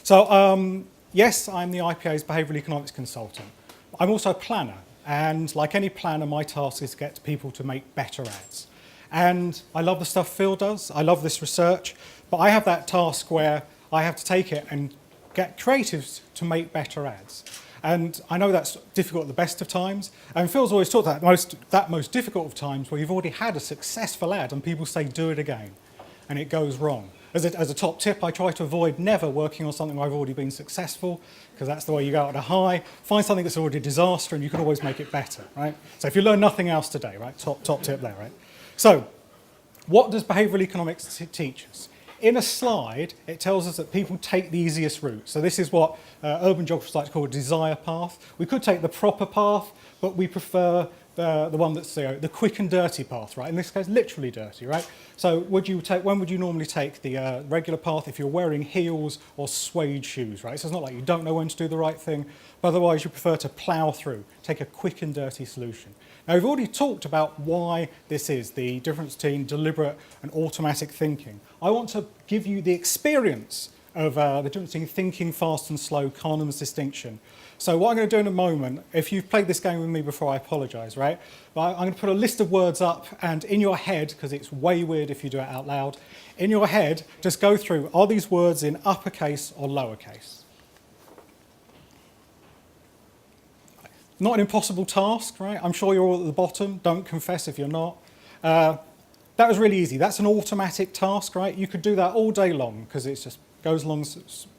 So yes, I'm the IPA's behavioural economics consultant. I'm also a planner, and like any planner, my task is to get people to make better ads. And I love the stuff Phil does, I love this research, but I have that task where I have to take it and get creatives to make better ads. And I know that's difficult at the best of times, and Phil's always talked about that most difficult of times where you've already had a successful ad and people say, do it again, and it goes wrong. As a top tip, I try to avoid never working on something where I've already been successful, because that's the way you go out at a high. Find something that's already a disaster and you can always make it better, right? So if you learn nothing else today, right, top tip there, right? So what does behavioural economics teach us? In a slide, it tells us that people take the easiest route. So this is what urban geographers like to call a desire path. We could take the proper path, but we prefer the one that's the quick and dirty path, right? In this case, literally dirty, right? So when would you normally take the regular path if you're wearing heels or suede shoes, right? So it's not like you don't know when to do the right thing, but otherwise you prefer to plough through, take a quick and dirty solution. Now, we've already talked about why this is, the difference between deliberate and automatic thinking. I want to give you the experience of the difference between thinking fast and slow, Kahneman's distinction. So what I'm going to do in a moment, if you've played this game with me before, I apologise, right? But I'm going to put a list of words up, and in your head, because it's way weird if you do it out loud, in your head, just go through, are these words in uppercase or lowercase? Not an impossible task, right? I'm sure you're all at the bottom. Don't confess if you're not. That was really easy. That's an automatic task, right? You could do that all day long because it just goes along,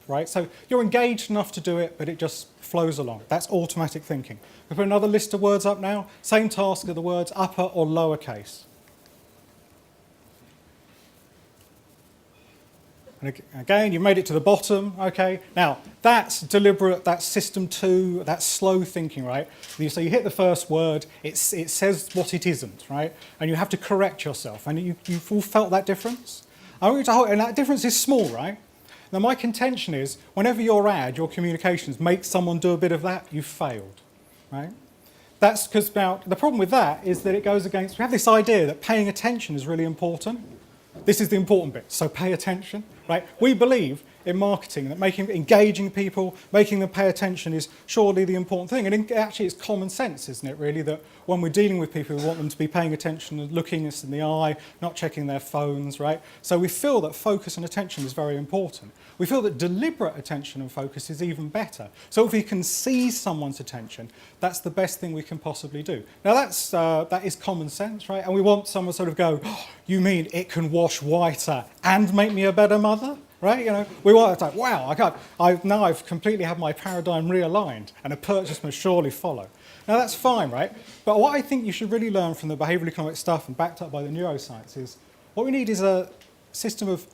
right? So you're engaged enough to do it, but it just flows along. That's automatic thinking. We put another list of words up now. Same task of the words upper or lowercase. And again, you've made it to the bottom, okay? Now, that's deliberate, that's system 2, that's slow thinking, right? So you hit the first word, it says what it isn't, right? And you have to correct yourself. And you've all felt that difference? I want you to hold, and that difference is small, right? Now, my contention is, whenever your ad, your communications, make someone do a bit of that, you've failed, right? That's because now, the problem with that is that it goes against, we have this idea that paying attention is really important. This is the important bit, so pay attention, right? We believe in marketing that engaging people, making them pay attention is surely the important thing. And actually it's common sense, isn't it, really, that when we're dealing with people, we want them to be paying attention and looking us in the eye, not checking their phones, right? So we feel that focus and attention is very important. We feel that deliberate attention and focus is even better. So if we can seize someone's attention, that's the best thing we can possibly do. Now that is common sense, right? And we want someone to sort of go, oh, you mean it can wash whiter and make me a better mother? Right? You know, we want to like, wow, now I've completely had my paradigm realigned and a purchase must surely follow. Now that's fine, right? But what I think you should really learn from the behavioural economics stuff and backed up by the neuroscience is what we need is a system of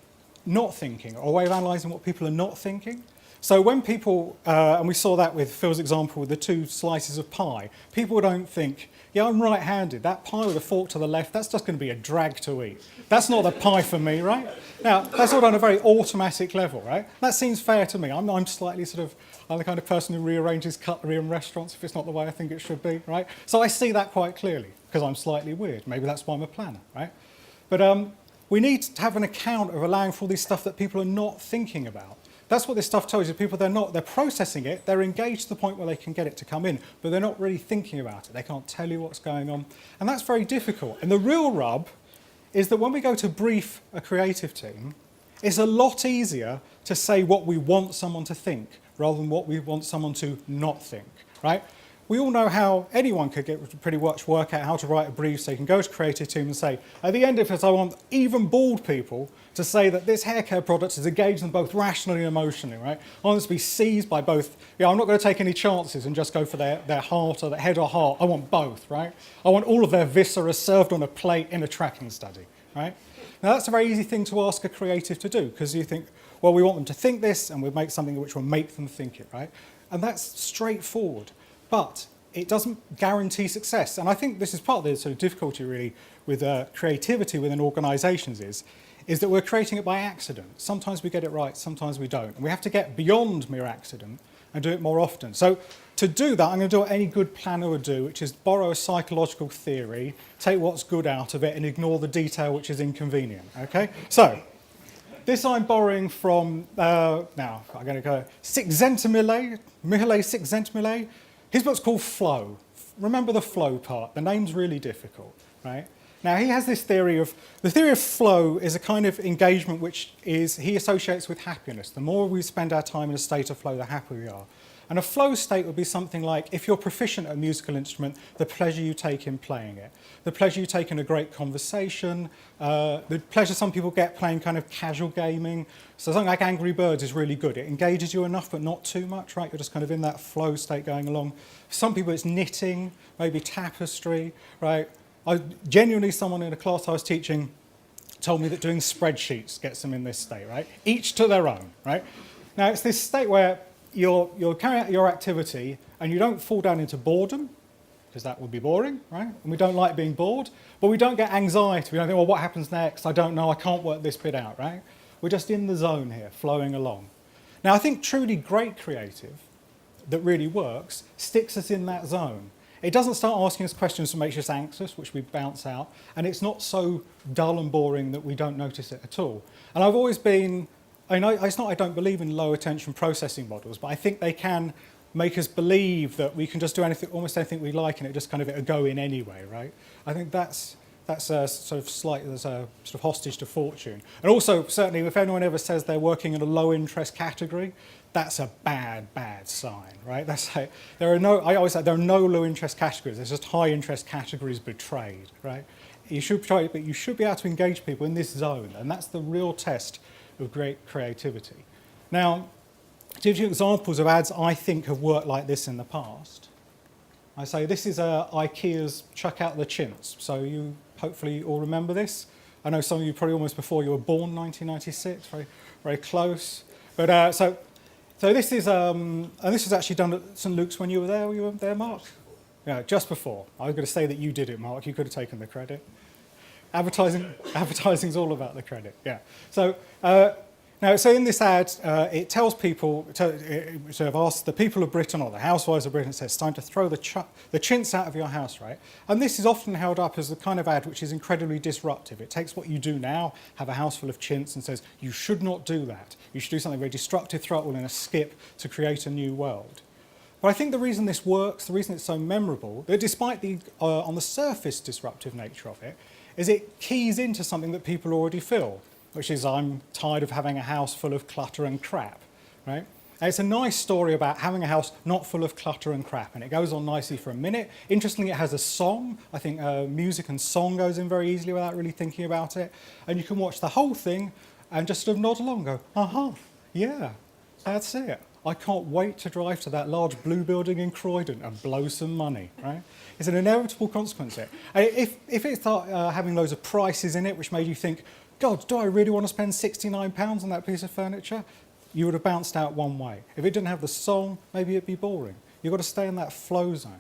not thinking, or a way of analysing what people are not thinking. So when people, and we saw that with Phil's example with the 2 slices of pie, people don't think, yeah, I'm right-handed. That pie with a fork to the left, that's just going to be a drag to eat. That's not the pie for me, right? Now, that's all on a very automatic level, right? That seems fair to me. I'm slightly sort of, I'm the kind of person who rearranges cutlery in restaurants if it's not the way I think it should be, right? So I see that quite clearly, because I'm slightly weird. Maybe that's why I'm a planner, right? But we need to have an account of allowing for all this stuff that people are not thinking about. That's what this stuff tells you. People, they're processing it, they're engaged to the point where they can get it to come in, but they're not really thinking about it. They can't tell you what's going on. And that's very difficult. And the real rub is that when we go to brief a creative team, it's a lot easier to say what we want someone to think rather than what we want someone to not think, right? We all know how anyone could pretty much work out how to write a brief, so you can go to a creative team and say, at the end of it, I want even bald people to say that this hair care product is engaged them both rationally and emotionally, right? I want them to be seized by both. Yeah, I'm not going to take any chances and just go for their heart or their head or heart. I want both, right? I want all of their viscera served on a plate in a tracking study, right? Now, that's a very easy thing to ask a creative to do, because you think, well, we want them to think this, and we'll make something which will make them think it, right? And that's straightforward. But it doesn't guarantee success. And I think this is part of the sort of difficulty really with creativity within organisations is that we're creating it by accident. Sometimes we get it right, sometimes we don't. And we have to get beyond mere accident and do it more often. So to do that, I'm going to do what any good planner would do, which is borrow a psychological theory, take what's good out of it, and ignore the detail which is inconvenient. Okay? So This I'm borrowing from, now I'm going to go, Csikszentmihalyi, Csikszentmihalyi. His book's called Flow. Remember the flow part. The name's really difficult, right? Now, he has this theory of, the theory of flow is a kind of engagement which is, he associates with happiness. The more we spend our time in a state of flow, the happier we are. And a flow state would be something like, if you're proficient at a musical instrument, the pleasure you take in playing it, the pleasure you take in a great conversation, the pleasure some people get playing kind of casual gaming. So something like Angry Birds is really good. It engages you enough, but not too much, right? You're just kind of in that flow state going along. For some people, it's knitting, maybe tapestry, right? Genuinely, someone in a class I was teaching told me that doing spreadsheets gets them in this state, right? Each to their own, right? Now, it's this state where you're carrying out your activity and you don't fall down into boredom, because that would be boring, right? And we don't like being bored, but we don't get anxiety. We don't think, well, what happens next? I don't know, I can't work this bit out, right? We're just in the zone here, flowing along. Now, I think truly great creative that really works sticks us in that zone. It doesn't start asking us questions that makes us anxious, which we bounce out, and it's not so dull and boring that we don't notice it at all. And I've always been, it's not I don't believe in low attention processing models, but I think they can make us believe that we can just do anything, almost anything we like, and it just kind of it'll go in anyway, right? I think that's a sort of slight, there's a sort of hostage to fortune. And also, certainly, if anyone ever says they're working in a low interest category, that's a bad sign, right? That's like, I always say there are no low interest categories. There's just high interest categories betrayed, right? You should try, but you should be able to engage people in this zone, and that's the real test of great creativity. Now, to give you examples of ads I think have worked like this in the past, I say this is IKEA's Chuck Out the Chintz. So you hopefully all remember this. I know some of you probably almost before you were born, 1996, very, very close. But so this is, and this was actually done at St Luke's when you were there. Were you there, Mark? Yeah, just before. I was going to say that you did it, Mark. You could have taken the credit. Advertising's all about the credit. Yeah. So now, so in this ad, it tells people, it sort of asks the people of Britain or the housewives of Britain, it says it's time to throw the chintz out of your house, right? And this is often held up as the kind of ad which is incredibly disruptive. It takes what you do now, have a house full of chintz, and says you should not do that. You should do something very destructive, throw it all in a skip to create a new world. But I think the reason this works, the reason it's so memorable, that despite the, on the surface, disruptive nature of it, is it keys into something that people already feel, which is I'm tired of having a house full of clutter and crap, right? And it's a nice story about having a house not full of clutter and crap, and it goes on nicely for a minute. Interestingly, it has a song. I think music and song goes in very easily without really thinking about it. And you can watch the whole thing and just sort of nod along and go, yeah, that's it. I can't wait to drive to that large blue building in Croydon and blow some money, right? It's an inevitable consequence here. If it started having loads of prices in it, which made you think, God, do I really want to spend £69 on that piece of furniture? You would have bounced out one way. If it didn't have the song, maybe it'd be boring. You've got to stay in that flow zone.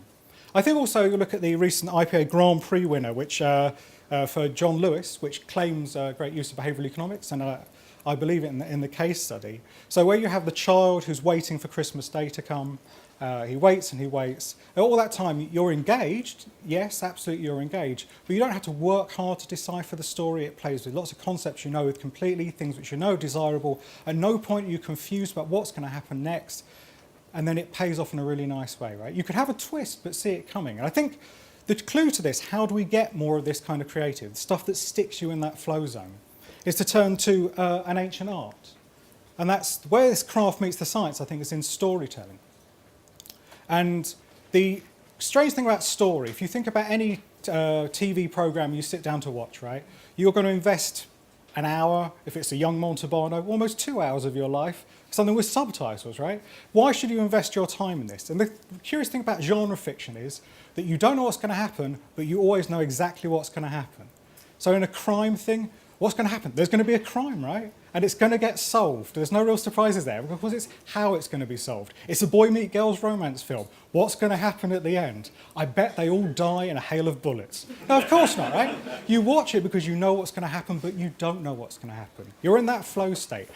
I think also you look at the recent IPA Grand Prix winner, which for John Lewis, which claims great use of behavioural economics, and I believe it in the case study. So where you have the child who's waiting for Christmas Day to come, he waits and he waits. All that time, you're engaged. Yes, absolutely, you're engaged. But you don't have to work hard to decipher the story. It plays with lots of concepts you know with completely, things which you know are desirable. At no point are you confused about what's going to happen next. And then it pays off in a really nice way, right? You could have a twist, but see it coming. And I think the clue to this, how do we get more of this kind of creative, stuff that sticks you in that flow zone, is to turn to an ancient art. And that's where this craft meets the science, I think, is in storytelling. And the strange thing about story, if you think about any TV program you sit down to watch, right, you're going to invest an hour, if it's a young Montalbano, almost 2 hours of your life, something with subtitles, right? Why should you invest your time in this? And the curious thing about genre fiction is that you don't know what's going to happen, but you always know exactly what's going to happen. So in a crime thing, what's going to happen? There's going to be a crime, right? And it's going to get solved. There's no real surprises there because it's how it's going to be solved. It's a boy meet girls romance film. What's going to happen at the end? I bet they all die in a hail of bullets. No, of course not, right? You watch it because you know what's going to happen, but you don't know what's going to happen. You're in that flow state.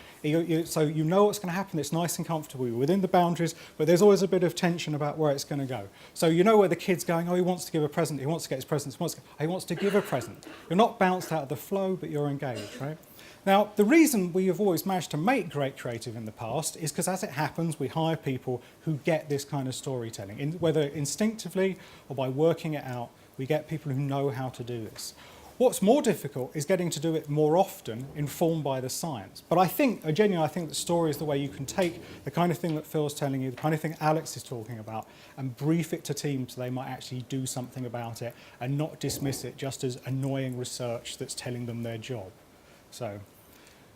So you know what's going to happen. It's nice and comfortable. You're within the boundaries, but there's always a bit of tension about where it's going to go. So you know where the kid's going, oh, he wants to give a present. He wants to get his presents. He wants to give a present. You're not bounced out of the flow, but you're engaged, right? Now, the reason we have always managed to make great creative in the past is because, as it happens, we hire people who get this kind of storytelling. Whether instinctively or by working it out, we get people who know how to do this. What's more difficult is getting to do it more often, informed by the science. But I think that story is the way you can take the kind of thing that Phil's telling you, the kind of thing Alex is talking about, and brief it to teams so they might actually do something about it and not dismiss it just as annoying research that's telling them their job.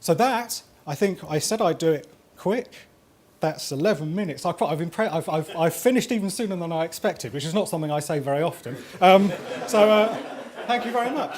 So that, I think I said I'd do it quick. That's 11 minutes. I've finished even sooner than I expected, which is not something I say very often. Thank you very much.